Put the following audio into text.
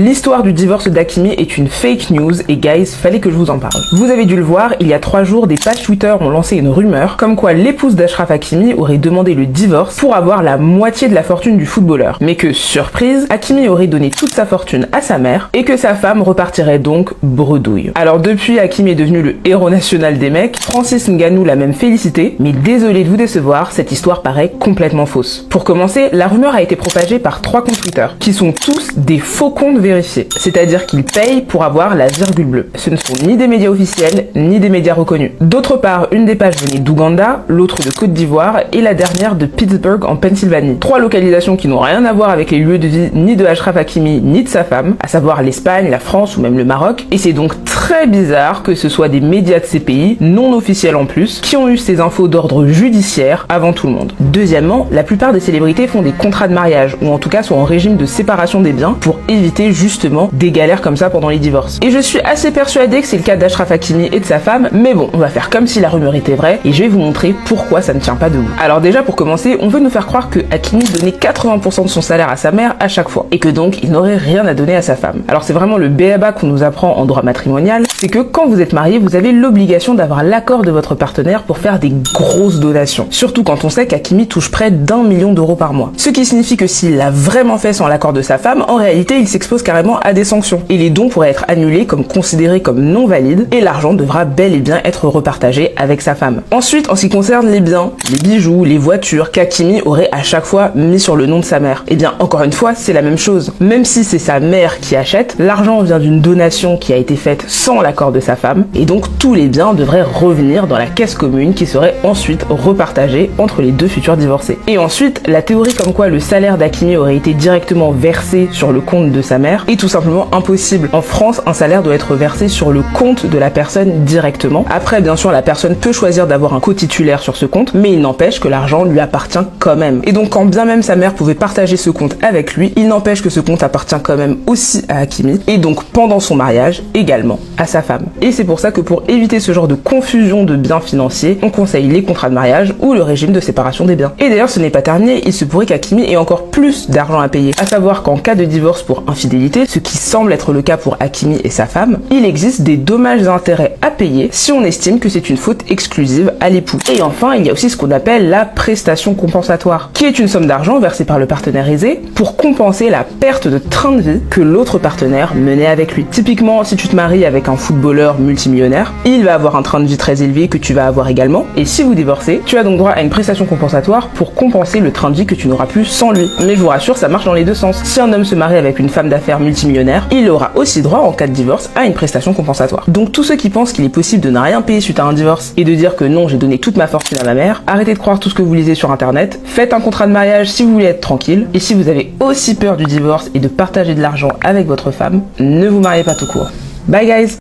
L'histoire du divorce d'Hakimi est une fake news et guys, fallait que je vous en parle. Vous avez dû le voir, il y a 3 jours, des pages Twitter ont lancé une rumeur comme quoi l'épouse d'Achraf Hakimi aurait demandé le divorce pour avoir la moitié de la fortune du footballeur. Mais que, surprise, Hakimi aurait donné toute sa fortune à sa mère et que sa femme repartirait donc bredouille. Alors depuis, Hakimi est devenu le héros national des mecs, Francis Ngannou l'a même félicité, mais désolé de vous décevoir, cette histoire paraît complètement fausse. Pour commencer, la rumeur a été propagée par 3 comptes Twitter, qui sont tous des faux comptes vérifiés, c'est-à-dire qu'ils payent pour avoir la virgule bleue. Ce ne sont ni des médias officiels, ni des médias reconnus. D'autre part, une des pages venait d'Ouganda, l'autre de Côte d'Ivoire et la dernière de Pittsburgh en Pennsylvanie. 3 localisations qui n'ont rien à voir avec les lieux de vie ni de Achraf Hakimi ni de sa femme, à savoir l'Espagne, la France ou même le Maroc, et c'est donc très bizarre que ce soit des médias de ces pays, non officiels en plus, qui ont eu ces infos d'ordre judiciaire avant tout le monde. Deuxièmement, la plupart des célébrités font des contrats de mariage, ou en tout cas sont en régime de séparation des biens pour éviter justement des galères comme ça pendant les divorces. Et je suis assez persuadée que c'est le cas d'Achraf Hakimi et de sa femme, mais bon, on va faire comme si la rumeur était vraie, et je vais vous montrer pourquoi ça ne tient pas debout. Alors déjà, pour commencer, on veut nous faire croire que Hakimi donnait 80% de son salaire à sa mère à chaque fois, et que donc il n'aurait rien à donner à sa femme. Alors c'est vraiment le b.a.-ba qu'on nous apprend en droit matrimonial, c'est que quand vous êtes marié, vous avez l'obligation d'avoir l'accord de votre partenaire pour faire des grosses donations. Surtout quand on sait qu'Hakimi touche près d'1 million d'euros par mois. Ce qui signifie que s'il l'a vraiment fait sans l'accord de sa femme, en réalité il s'expose carrément à des sanctions. Et les dons pourraient être annulés comme considérés comme non valides, et l'argent devra bel et bien être repartagé avec sa femme. Ensuite, en ce qui concerne les biens, les bijoux, les voitures qu'Hakimi aurait à chaque fois mis sur le nom de sa mère, et bien encore une fois, c'est la même chose. Même si c'est sa mère qui achète, l'argent vient d'une donation qui a été faite sans l'accord de sa femme, et donc tous les biens devraient revenir dans la caisse commune qui serait ensuite repartagée entre les deux futurs divorcés. Et ensuite, la théorie comme quoi le salaire d'Hakimi aurait été directement versé sur le compte de sa mère est tout simplement impossible. En France, un salaire doit être versé sur le compte de la personne directement. Après, bien sûr, la personne peut choisir d'avoir un co-titulaire sur ce compte, mais il n'empêche que l'argent lui appartient quand même. Et donc, quand bien même sa mère pouvait partager ce compte avec lui, il n'empêche que ce compte appartient quand même aussi à Hakimi, et donc pendant son mariage, également à sa femme. Et c'est pour ça que pour éviter ce genre de confusion de biens financiers, on conseille les contrats de mariage ou le régime de séparation des biens. Et d'ailleurs, ce n'est pas terminé, il se pourrait qu'Hakimi ait encore plus d'argent à payer. À savoir qu'en cas de divorce pour infidélité, ce qui semble être le cas pour Hakimi et sa femme, il existe des dommages et intérêts à payer si on estime que c'est une faute exclusive à l'époux. Et enfin, il y a aussi ce qu'on appelle la prestation compensatoire, qui est une somme d'argent versée par le partenaire aisé pour compenser la perte de train de vie que l'autre partenaire menait avec lui. Typiquement, si tu te maries avec un footballeur multimillionnaire, il va avoir un train de vie très élevé que tu vas avoir également, et si vous divorcez, tu as donc droit à une prestation compensatoire pour compenser le train de vie que tu n'auras plus sans lui. Mais je vous rassure, ça marche dans les deux sens. Si un homme se marie avec une femme d'affaires multimillionnaire, il aura aussi droit, en cas de divorce, à une prestation compensatoire. Donc tous ceux qui pensent qu'il est possible de ne rien payer suite à un divorce et de dire que non, j'ai donné toute ma fortune à ma mère, arrêtez de croire tout ce que vous lisez sur internet, faites un contrat de mariage si vous voulez être tranquille, et si vous avez aussi peur du divorce et de partager de l'argent avec votre femme, ne vous mariez pas tout court. Bye guys!